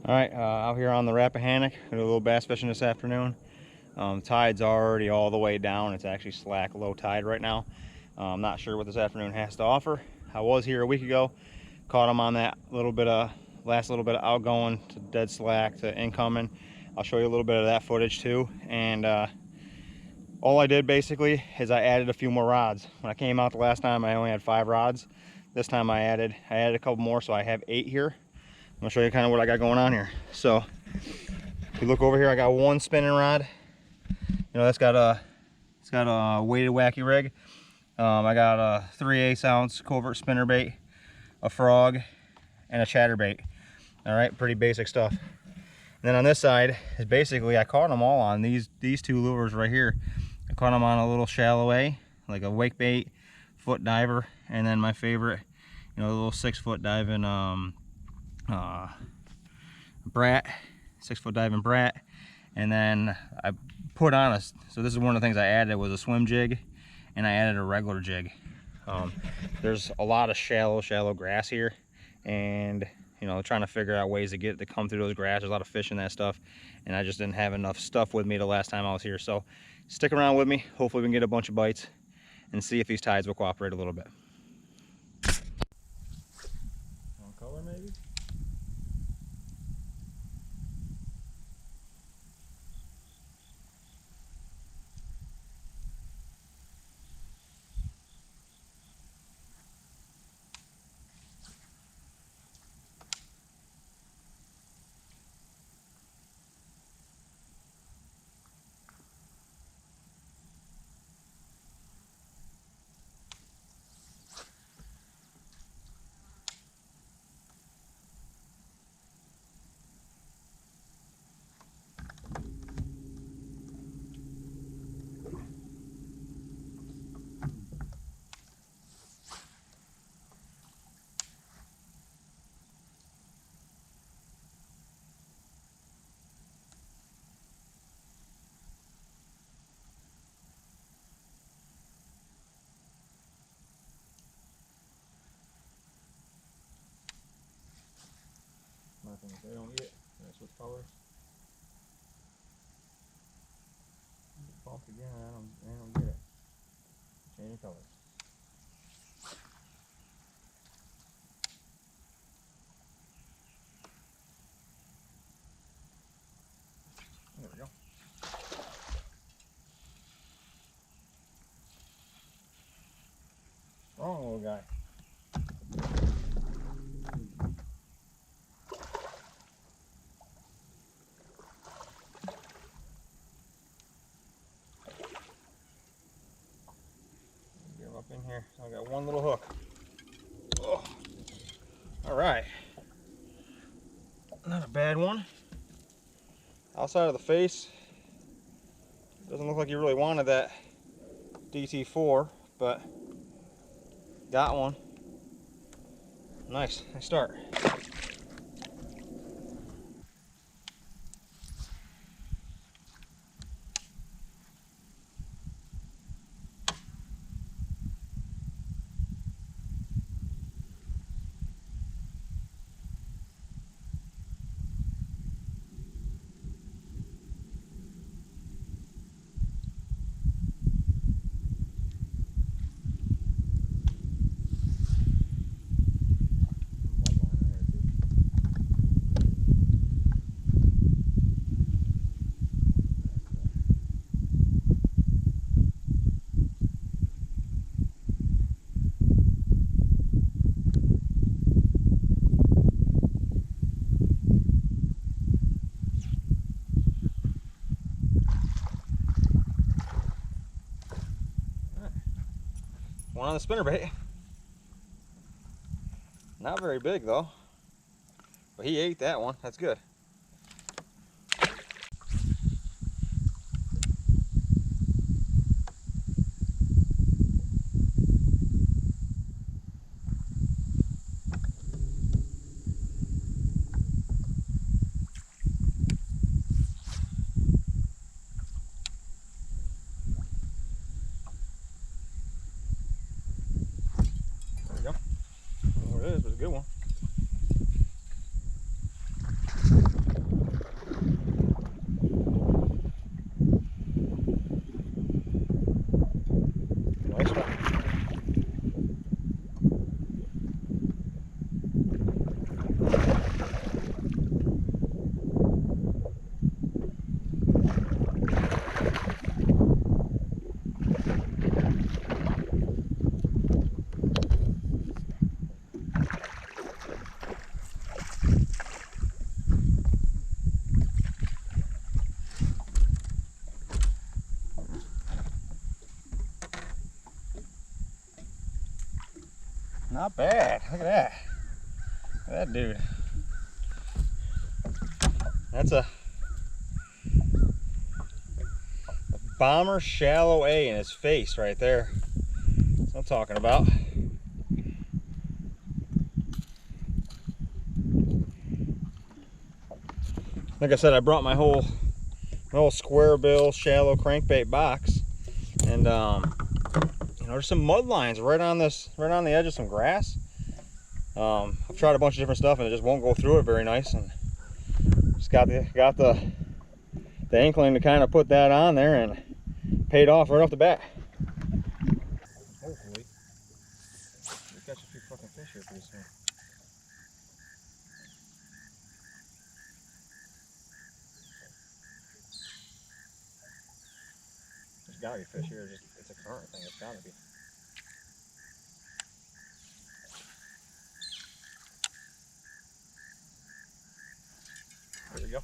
All right, out here on the Rappahannock, gonna do a little bass fishing this afternoon. Tide's already all the way down. It's actually slack, low tide right now. I'm not sure what this afternoon has to offer. I was here a week ago, caught them on that last little bit of outgoing to dead slack to incoming. I'll show you a little bit of that footage too. And all I did basically is I added a few more rods. When I came out the last time, I only had 5 rods. This time I added a couple more, so I have 8 here. I'm gonna show you kind of what I got going on here. So if you look over here, I got one spinning rod. You know, it's got a weighted wacky rig. I got a 3/8 ounce covert spinner bait, a frog, and a chatterbait. All right, pretty basic stuff. And then on this side is basically I caught them all on these two lures right here. I caught them on a little shallow A, like a wake bait, foot diver, and then my favorite, you know, a little 6-foot diving brat, 6-foot diving brat. And then I put on so this is one of the things I added was a swim jig, and I added a regular jig. There's a lot of shallow grass here, and you know, trying to figure out ways to come through those grass. There's a lot of fish in that stuff, and I just didn't have enough stuff with me the last time I was here. So stick around with me. Hopefully we can get a bunch of bites and see if these tides will cooperate a little bit. One color maybe? Nothing if they don't get, that's switch colors. Bumped again, I don't get it. Changing colors. There we go. Wrong little guy. Up in here, so I got one little hook. Oh. All right, not a bad one. Outside of the face, doesn't look like you really wanted that DT4, but got one. Nice start. One on the spinnerbait. Not very big though, but he ate that one. That's good. It is, but it's a good one. Not bad. Look at that. Look at that dude. That's a bomber shallow A in his face right there. That's what I'm talking about. Like I said, I brought my whole square bill shallow crankbait box, and you know, there's some mud lines right on the edge of some grass. I've tried a bunch of different stuff and it just won't go through it very nice, and just got the inkling to kind of put that on there, and paid off right off the bat. Hopefully we catch a few fucking fish here pretty soon. There's gotta be fish here. It's a current thing. It's gotta be. There we go.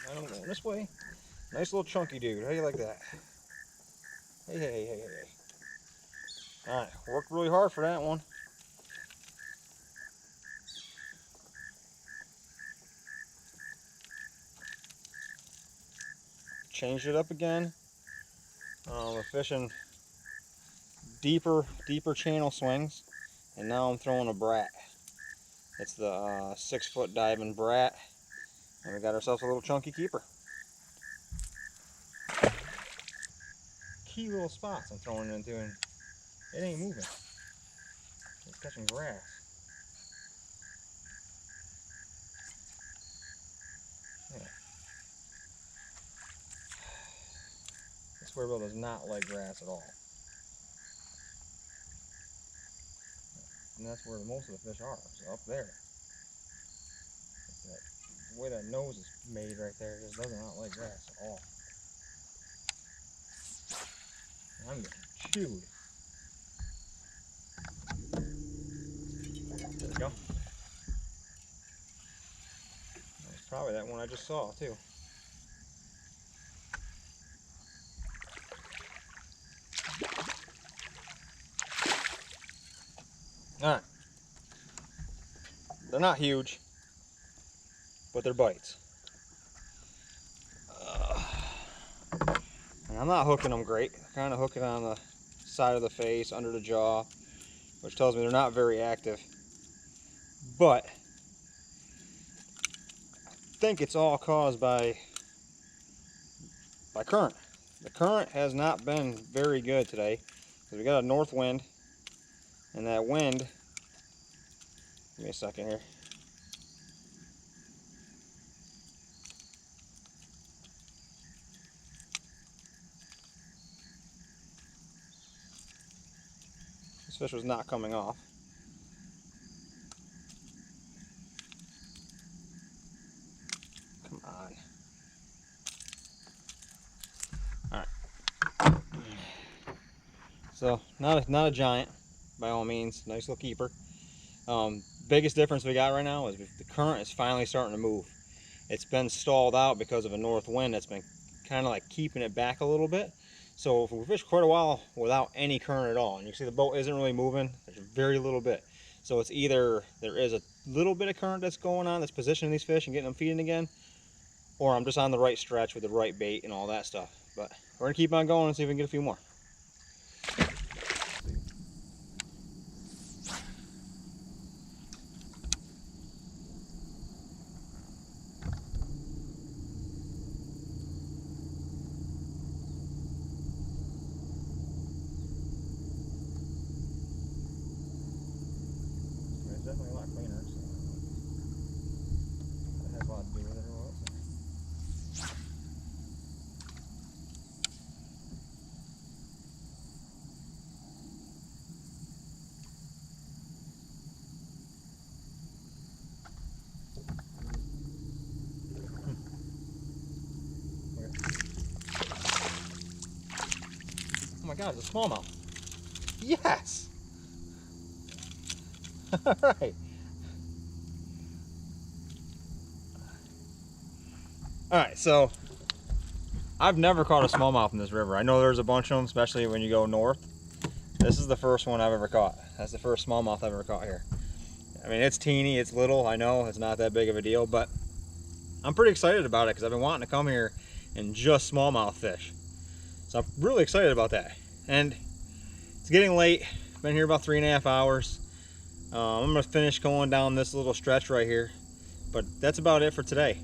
I'm going this way. Nice little chunky dude. How do you like that? Hey, hey, hey, hey, hey. Alright, worked really hard for that one. Changed it up again. We're fishing deeper channel swings, and now I'm throwing a brat. It's the 6 foot diving brat, and we got ourselves a little chunky keeper. Key little spots I'm throwing it into, and it ain't moving. It's catching grass. Yeah. This square bill does not like grass at all. And that's where most of the fish are, so up there. The way that nose is made right there, it just does not like grass at all. I'm getting chewed. There we go. That's probably that one I just saw too. Alright. They're not huge, but they're bites. And I'm not hooking them great. They're kind of hooking on the side of the face, under the jaw, which tells me they're not very active. But I think it's all caused by current. The current has not been very good today, because we got a north wind, and that wind, give me a second here. This fish was not coming off. Come on. Alright. So, not a giant, by all means. Nice little keeper. Biggest difference we got right now is the current is finally starting to move. It's been stalled out because of a north wind that's been kind of like keeping it back a little bit. So if we fish quite a while without any current at all, and you see the boat isn't really moving, there's very little bit. So it's either there is a little bit of current that's going on, that's positioning these fish and getting them feeding again, or I'm just on the right stretch with the right bait and all that stuff. But we're gonna keep on going and see if we can get a few more. It's definitely a lot cleaner, so that has a lot to do with it or what. Oh my god, it's a smallmouth. Yes! Alright. All right, so I've never caught a smallmouth in this river. I know there's a bunch of them, especially when you go north. This is the first one I've ever caught. That's the first smallmouth I've ever caught here. I mean, it's teeny, it's little, I know, it's not that big of a deal, but I'm pretty excited about it because I've been wanting to come here and just smallmouth fish. So I'm really excited about that. And it's getting late. Been here about 3.5 hours. I'm gonna finish going down this little stretch right here, but that's about it for today.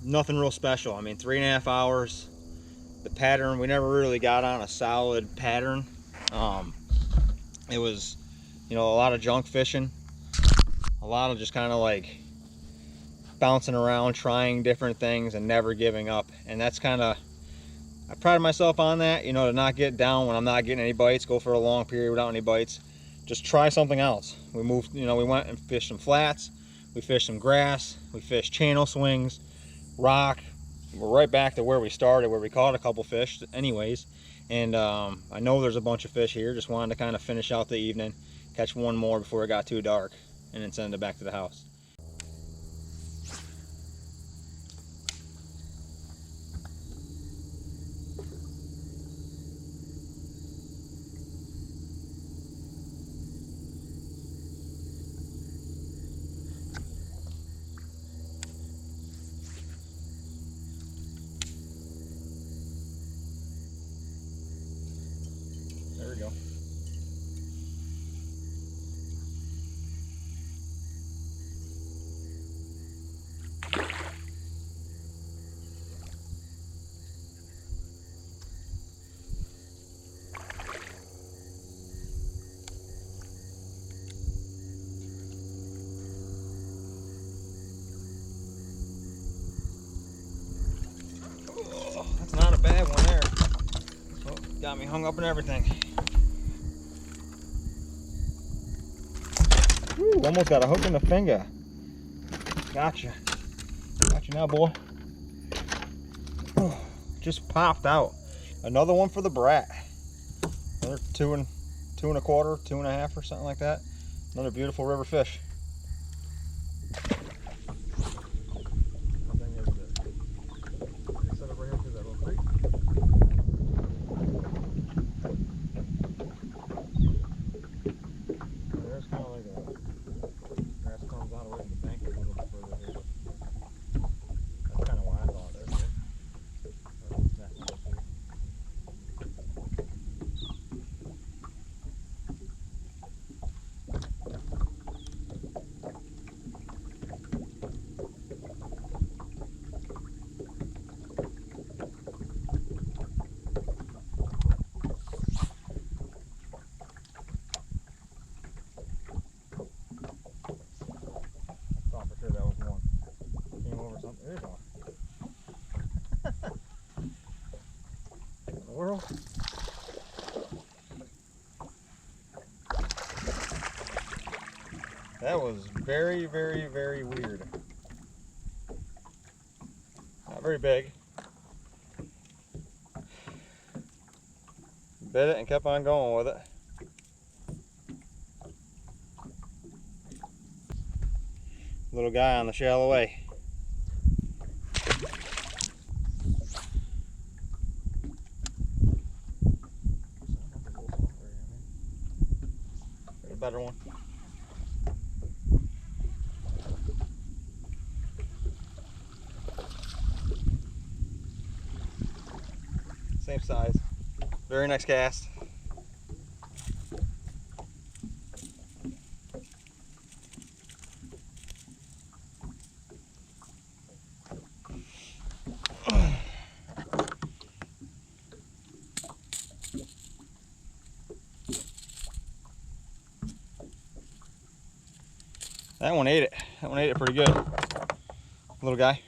Nothing real special. I mean, 3.5 hours. The pattern, we never really got on a solid pattern. It was, you know, a lot of junk fishing, a lot of just kind of like bouncing around, trying different things and never giving up. And that's kind of, I pride myself on that, you know, to not get down when I'm not getting any bites, go for a long period without any bites. Just try something else. We moved, you know, we went and fished some flats, we fished some grass, we fished channel swings, rock. We're right back to where we started, where we caught a couple fish anyways. And I know there's a bunch of fish here. Just wanted to kind of finish out the evening, catch one more before it got too dark, and then send it back to the house. There we go. Oh, that's not a bad one there. Oh, got me hung up and everything. Woo, almost got a hook in the finger. Gotcha. Gotcha now, boy. Oh, just popped out. Another one for the brat. Another 2 1/4, 2.5 or something like that. Another beautiful river fish. Set up right here through that little creek. There's kind of like a grass comes out away from the bank a little bit further here. That's kind of why I thought there. Thought for sure that was one. Came over something. There's one. What in the world? That was very, very, very weird. Not very big. Bit it and kept on going with it. Little guy on the shallow way. There's a better one. Same size. Very nice cast. That one ate it. That one ate it pretty good. Little guy.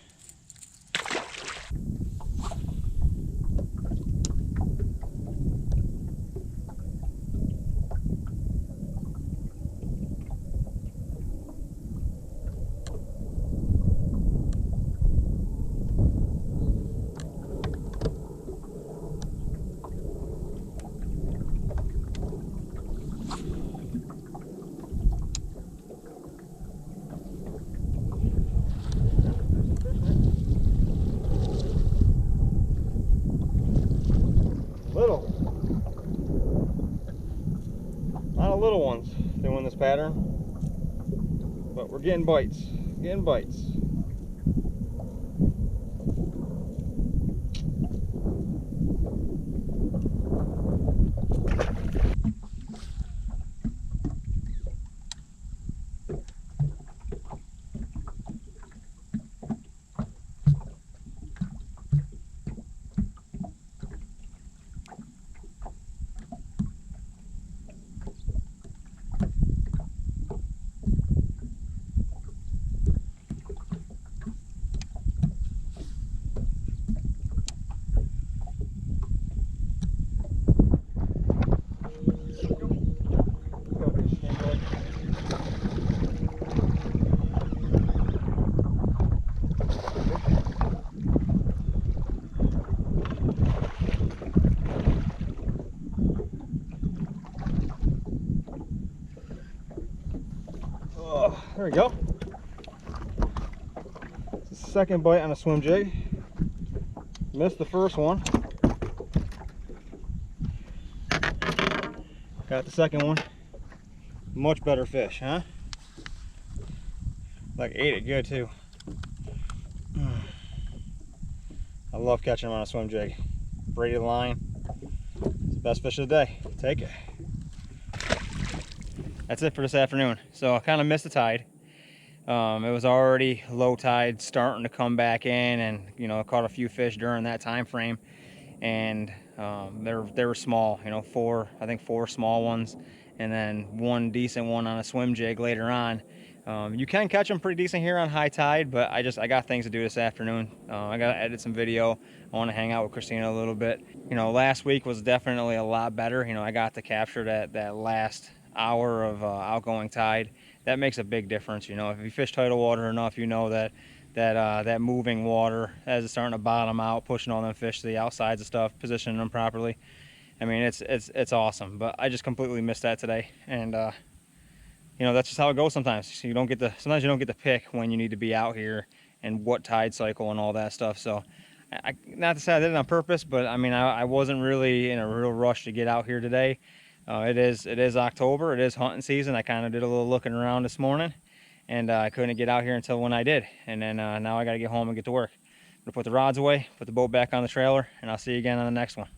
pattern, but we're getting bites, getting bites. Oh, there we go. It's the second bite on a swim jig. Missed the first one. Got the second one. Much better fish, huh? Like, ate it good too. I love catching them on a swim jig. Braided line. It's the best fish of the day. Take it. That's it for this afternoon. So I kind of missed the tide. It was already low tide, starting to come back in, and you know, I caught a few fish during that time frame, and they were small. You know, I think four small ones, and then one decent one on a swim jig later on. You can catch them pretty decent here on high tide, but I got things to do this afternoon. I got to edit some video. I want to hang out with Christina a little bit. You know, last week was definitely a lot better. You know, I got to capture that last hour of outgoing tide. That makes a big difference. You know, if you fish tidal water enough, you know that moving water as it's starting to bottom out, pushing all them fish to the outsides of stuff, positioning them properly. I mean, it's awesome. But I just completely missed that today, and you know, that's just how it goes sometimes. Sometimes you don't get to pick when you need to be out here and what tide cycle and all that stuff. So not to say I did it on purpose, but I mean, I wasn't really in a real rush to get out here today. It is October, it is hunting season. I kind of did a little looking around this morning, and I couldn't get out here until when I did. And then now I got to get home and get to work. I'm gonna put the rods away, put the boat back on the trailer, and I'll see you again on the next one.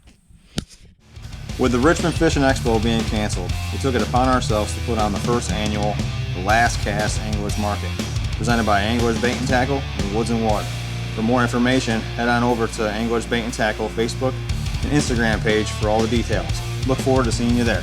With the Richmond Fishing Expo being canceled, we took it upon ourselves to put on the first annual The Last Cast Anglers Market, presented by Anglers Bait and Tackle and Woods and Water. For more information, head on over to Anglers Bait and Tackle Facebook and Instagram page for all the details. Look forward to seeing you there.